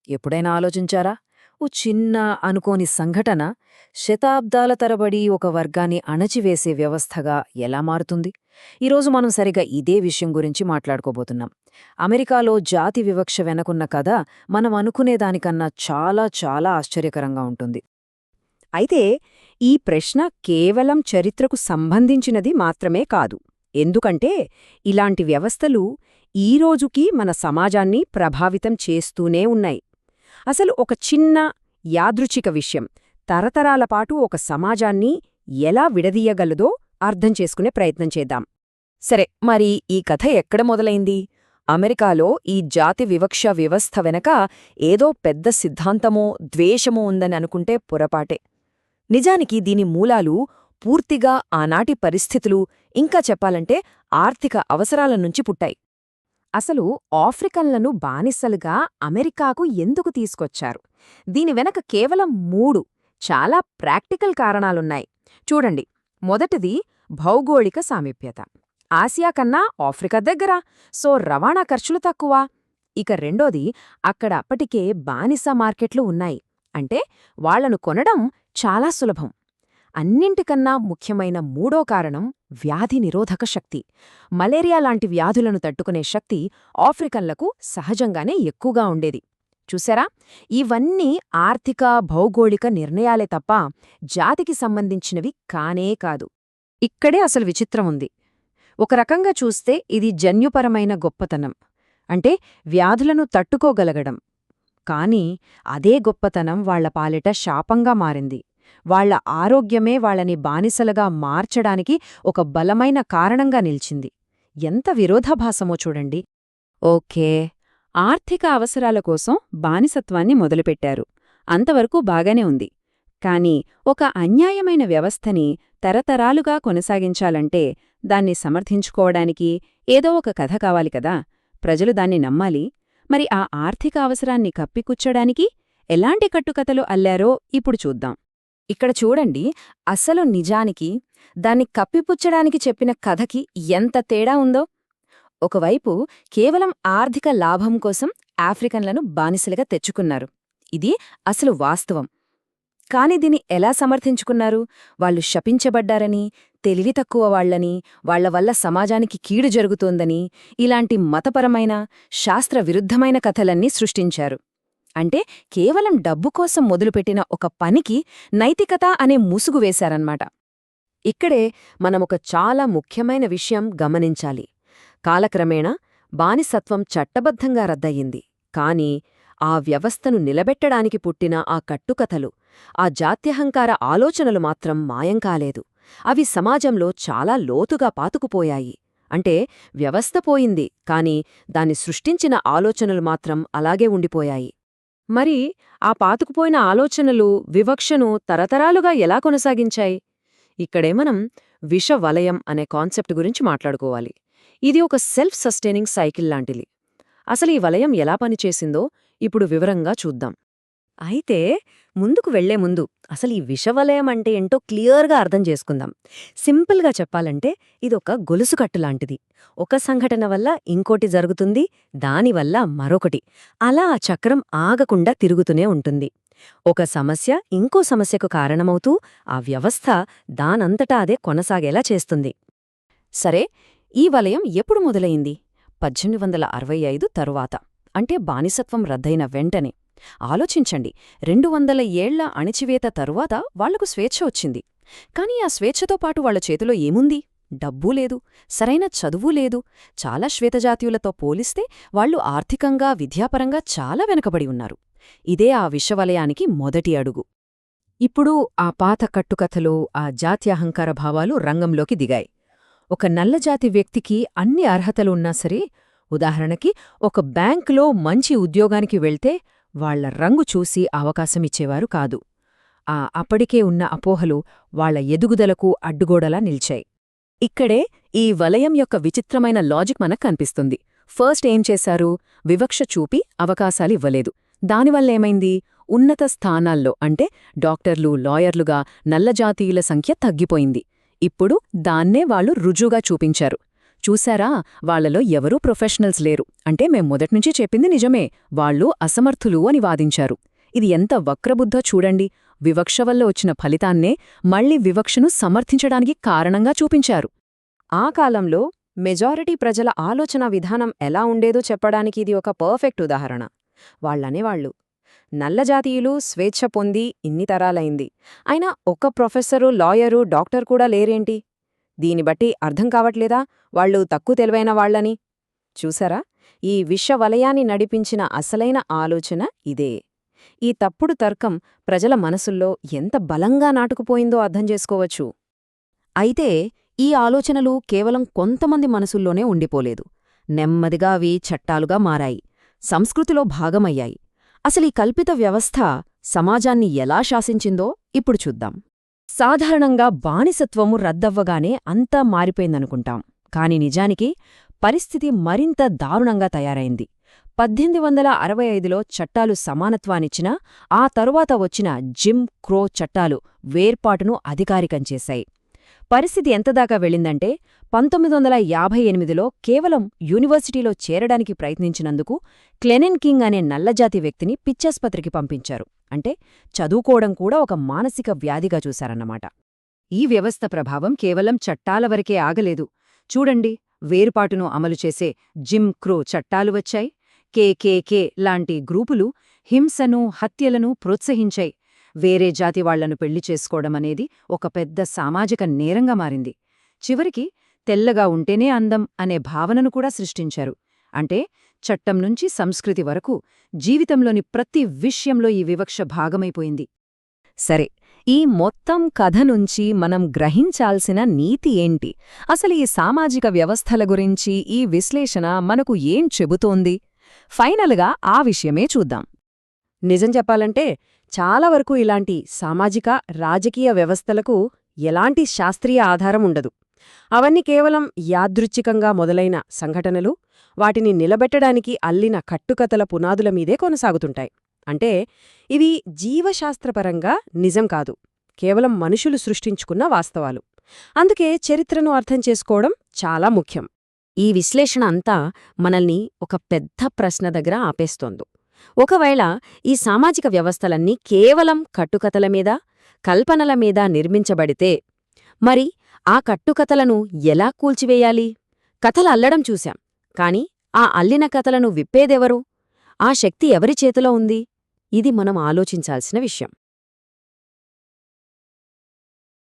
ఎప్పుడైనా ఆలోచించారా? ఓ చిన్న అనుకోని సంఘటన శతాబ్దాల తరబడి ఒక వర్గాన్ని అణచివేసే వ్యవస్థగా ఎలా మారుతుంది? ఈరోజు మనం సరిగా ఇదే విషయం గురించి మాట్లాడుకోబోతున్నాం. అమెరికాలో జాతి వివక్ష వెనకున్న కథ మనం అనుకునేదానికన్నా చాలా చాలా ఆశ్చర్యకరంగా ఉంటుంది. అయితే ఈ ప్రశ్న కేవలం చరిత్రకు సంబంధించినది మాత్రమే కాదు. ఎందుకంటే ఇలాంటి వ్యవస్థలు ఈరోజుకీ మన సమాజాన్ని ప్రభావితం చేస్తూనే ఉన్నాయి. అసలు ఒక చిన్న యాదృచ్ఛిక విషయం తరతరాల పాటు ఒక సమాజాన్ని ఎలా విడదీయగలదో అర్థం చేసుకునే ప్రయత్నం చేద్దాం. సరే, మరి ఈ కథ ఎక్కడ మొదలైంది? అమెరికాలో ఈ జాతి వివక్ష వ్యవస్థ వెనక ఏదో పెద్ద సిద్ధాంతమో ద్వేషమో ఉందని అనుకుంటే పొరపాటే. నిజానికి దీని మూలాలు పూర్తిగా ఆనాటి పరిస్థితులు, ఇంకా చెప్పాలంటే ఆర్థిక అవసరాల నుంచి పుట్టాయి. అసలు ఆఫ్రికన్లను బానిసలుగా అమెరికాకు ఎందుకు తీసుకొచ్చారు? దీని వెనక కేవలం 3 చాలా ప్రాక్టికల్ కారణాలున్నాయి. చూడండి, మొదటిది భౌగోళిక సామీప్యత. ఆసియా కన్నా ఆఫ్రికా దగ్గర, సో రవాణా ఖర్చులు తక్కువ. ఇక రెండోది, అక్కడ అప్పటికే బానిస మార్కెట్లు ఉన్నాయి, అంటే వాళ్లను కొనడం చాలా సులభం. అన్నింటికన్నా ముఖ్యమైన మూడో కారణం వ్యాధి నిరోధక శక్తి. మలేరియా లాంటి వ్యాధులను తట్టుకునే శక్తి ఆఫ్రికన్లకు సహజంగానే ఎక్కువగా ఉండేది. చూసారా, ఇవన్నీ ఆర్థిక భౌగోళిక నిర్ణయాలే తప్ప జాతికి సంబంధించినవి కానే కాదు. ఇక్కడే అసలు విచిత్రం ఉంది. ఒక రకంగా చూస్తే ఇది జన్యుపరమైన గొప్పతనం, అంటే వ్యాధులను తట్టుకోగలగడం. కాని అదే గొప్పతనం వాళ్ల పాలిట శాపంగా మారింది. వాళ్ల ఆరోగ్యమే వాళ్ళని బానిసలుగా మార్చడానికి ఒక బలమైన కారణంగా నిల్చింది. ఎంత విరోధాభాసమో చూడండి. ఓకే, ఆర్థిక అవసరాల కోసం బానిసత్వాన్ని మొదలుపెట్టారు. అంతవరకు బాగానే ఉంది. కాని ఒక అన్యాయమైన వ్యవస్థని తరతరాలుగా కొనసాగించాలంటే దాన్ని సమర్థించుకోవడానికి ఏదో ఒక కథ కావాలి కదా. ప్రజలు దాన్ని నమ్మాలి. మరి ఆ ఆర్థిక అవసరాన్ని కప్పిపుచ్చడానికి ఎలాంటి కట్టుకథలు అల్లారో ఇప్పుడు చూద్దాం. ఇక్కడ చూడండి, అసలు నిజానికి దాన్ని కప్పిపుచ్చడానికి చెప్పిన కథకి ఎంత తేడా ఉందో. ఒకవైపు కేవలం ఆర్థిక లాభం కోసం ఆఫ్రికన్లను బానిసలుగా తెచ్చుకున్నారు. ఇది అసలు వాస్తవం. కాని దీన్ని ఎలా సమర్థించుకున్నారు? వాళ్ళు శపించబడ్డారని, తెలివి తక్కువ వాళ్లని, వాళ్ల వల్ల సమాజానికి కీడు జరుగుతోందని ఇలాంటి మతపరమైన, శాస్త్ర విరుద్ధమైన కథలన్నీ సృష్టించారు. అంటే కేవలం డబ్బు కోసం మొదలుపెట్టిన ఒక పనికి నైతికత అనే ముసుగు వేశారన్నమాట. ఇక్కడే మనమొక చాలా ముఖ్యమైన విషయం గమనించాలి. కాలక్రమేణా బానిసత్వం చట్టబద్ధంగా రద్దయింది. కాని ఆ వ్యవస్థను నిలబెట్టడానికి పుట్టిన ఆ కట్టుకథలు, ఆ జాత్యహంకార ఆలోచనలు మాత్రం మాయం కాలేదు. అవి సమాజంలో చాలా లోతుగా పాతుకుపోయాయి. అంటే వ్యవస్థ పోయింది, కాని దాన్ని సృష్టించిన ఆలోచనలు మాత్రం అలాగే ఉండిపోయాయి. మరి ఆ పాతుకుపోయిన ఆలోచనలు వివక్షను తరతరాలుగా ఎలా కొనసాగించాయి? ఇక్కడే మనం విషవలయం అనే కాన్సెప్ట్ గురించి మాట్లాడుకోవాలి. ఇది ఒక సెల్ఫ్ సస్టైనింగ్ సైకిల్ లాంటిది. అసలు ఈ వలయం ఎలా పనిచేసిందో ఇప్పుడు వివరంగా చూద్దాం. అయితే ముందుకు వెళ్లే ముందు అసలు ఈ విషవలయం అంటే ఏంటో క్లియర్గా అర్థం చేసుకుందాం. సింపుల్గా చెప్పాలంటే ఇదొక గొలుసుకట్టు లాంటిది. ఒక సంఘటన వల్ల ఇంకోటి జరుగుతుంది, దానివల్ల మరొకటి. అలా ఆ చక్రం ఆగకుండా తిరుగుతూనే ఉంటుంది. ఒక సమస్య ఇంకో సమస్యకు కారణమవుతూ ఆ వ్యవస్థ దానంతటా అదే కొనసాగేలా చేస్తుంది. సరే, ఈ వలయం ఎప్పుడు మొదలయింది? 1865 తరువాత, అంటే బానిసత్వం రద్దయిన వెంటనే. ఆలోచించండి, 200 ఏళ్ల అణిచివేత తరువాత వాళ్లకు స్వేచ్ఛ వచ్చింది. కాని ఆ స్వేచ్ఛతో పాటు వాళ్ల చేతిలో ఏముంది? డబ్బూ లేదు, సరైన చదువూ లేదు. చాలా శ్వేతజాతీయులతో పోలిస్తే వాళ్లు ఆర్థికంగా, విద్యాపరంగా చాలా వెనుకబడి ఉన్నారు. ఇదే ఆ విషవలయానికి మొదటి అడుగు. ఇప్పుడు ఆ పాత కట్టుకథలు, ఆ జాత్యహంకార భావాలు రంగంలోకి దిగాయి. ఒక నల్లజాతి వ్యక్తికి అన్ని అర్హతలు ఉన్నా సరే, ఉదాహరణకి ఒక బ్యాంకులో మంచి ఉద్యోగానికి వెళ్తే వాళ్ల రంగు చూసి అవకాశమిచ్చేవారు కాదు. అప్పటికే ఉన్న అపోహలు వాళ్ల ఎదుగుదలకు అడ్డుగోడలా నిల్చాయి. ఇక్కడే ఈ వలయం యొక్క విచిత్రమైన లాజిక్ మనకు కనిపిస్తుంది. ఫస్ట్ ఏం చేశారు? వివక్ష చూపి అవకాశాలివ్వలేదు. దానివల్లేమైంది? ఉన్నత స్థానాల్లో, అంటే డాక్టర్లు, లాయర్లుగా నల్లజాతీయుల సంఖ్య తగ్గిపోయింది. ఇప్పుడు దాన్నే వాళ్లు రుజువుగా చూపించారు. చూశారా, వాళ్లలో ఎవరూ ప్రొఫెషనల్స్ లేరు. అంటే మేం మొదట్నుంచి చెప్పింది నిజమే, వాళ్ళు అసమర్థులు అని వాదించారు. ఇది ఎంత వక్రబుద్ధో చూడండి. వివక్ష వల్ల వచ్చిన ఫలితాన్నే మళ్లీ వివక్షను సమర్థించడానికి కారణంగా చూపించారు. ఆ కాలంలో మెజారిటీ ప్రజల ఆలోచనా విధానం ఎలా ఉండేదో చెప్పడానికి ఇది ఒక పర్ఫెక్ట్ ఉదాహరణ. వాళ్లనేవాళ్లు, నల్లజాతీయులు స్వేచ్ఛ పొంది ఇన్ని తరాలైంది, అయినా ఒక్క ప్రొఫెసరు, లాయరు, డాక్టర్ కూడా లేరేంటి? దీని బట్టి అర్థం కావట్లేదా వాళ్లు తక్కువ తెలివైన వాళ్లని? చూసారా, ఈ విశ్వవలయాన్ని నడిపించిన అసలైన ఆలోచన ఇదే. ఈ తప్పుడు తర్కం ప్రజల మనసుల్లో ఎంత బలంగా నాటుకుపోయిందో అర్థం చేసుకోవచ్చు. అయితే ఈ ఆలోచనలు కేవలం కొంతమంది మనసుల్లోనే ఉండిపోలేదు. నెమ్మదిగా అవి చట్టాలుగా మారాయి, సంస్కృతిలో భాగమయ్యాయి. అసలీ కల్పిత వ్యవస్థ సమాజాన్ని ఎలా శాసించిందో ఇప్పుడు చూద్దాం. సాధారణంగా బానిసత్వము రద్దవ్వగానే అంతా మారిపోయిందనుకుంటాం. కాని నిజానికి పరిస్థితి మరింత దారుణంగా తయారైంది. 1865లో చట్టాలు సమానత్వాన్నిచ్చినా ఆ తరువాత వచ్చిన జిమ్ క్రో చట్టాలు వేర్పాటును అధికారికం చేశాయి. పరిస్థితి ఎంతదాకా వెళ్ళిందంటే 1958లో కేవలం యూనివర్సిటీలో చేరడానికి ప్రయత్నించినందుకు క్లెనెన్ కింగ్ అనే నల్లజాతి వ్యక్తిని పిచ్చాస్పత్రికి పంపించారు. అంటే చదువుకోవడం కూడా ఒక మానసిక వ్యాధిగా చూశారన్నమాట. ఈ వ్యవస్థ ప్రభావం కేవలం చట్టాల వరకే ఆగలేదు. చూడండి, వేర్పాటును అమలు చేసే జిమ్ క్రో చట్టాలు వచ్చాయి. కేకేకే లాంటి గ్రూపులు హింసను, హత్యలను ప్రోత్సహించాయి. వేరే జాతి వాళ్లను పెళ్లి చేసుకోవడమనేది ఒక పెద్ద సామాజిక నేరంగా మారింది. చివరికి తెల్లగా ఉంటేనే అందం అనే భావనను కూడా సృష్టించారు. అంటే చట్టం నుంచి సంస్కృతి వరకు జీవితంలోని ప్రతి విషయంలో ఈ వివక్ష భాగమైపోయింది. సరే, ఈ మొత్తం కథ నుంచి మనం గ్రహించాల్సిన నీతి ఏంటి? అసలు ఈ సామాజిక వ్యవస్థల గురించి ఈ విశ్లేషణ మనకు ఏం చెబుతోంది? ఫైనల్గా ఆ విషయమే చూద్దాం. నిజం చెప్పాలంటే చాలా వరకు ఇలాంటి సామాజిక, రాజకీయ వ్యవస్థలకు ఎలాంటి శాస్త్రీయ ఆధారం ఉండదు. అవన్నీ కేవలం యాదృచ్ఛికంగా మొదలైన సంఘటనలు, వాటిని నిలబెట్టడానికి అల్లిన కట్టుకథల పునాదుల మీదే కొనసాగుతుంటాయి. అంటే ఇవి జీవశాస్త్రపరంగా నిజం కాదు, కేవలం మనుషులు సృష్టించుకున్న వాస్తవాలు. అందుకే చరిత్రను అర్థం చేసుకోవడం చాలా ముఖ్యం. ఈ విశ్లేషణ అంతా మనల్ని ఒక పెద్ద ప్రశ్న దగ్గర ఆపేస్తోంది. ఒకవేళ ఈ సామాజిక వ్యవస్థలన్నీ కేవలం కట్టుకథల మీద, కల్పనల మీద నిర్మించబడితే, మరి ఆ కట్టుకథలను ఎలా కూల్చివేయాలి? కథలు అల్లడం చూశాం, కాని ఆ అల్లిన కథలను విప్పేదెవరు? ఆ శక్తి ఎవరి చేతిలో ఉంది? ఇది మనం ఆలోచించాల్సిన విషయం.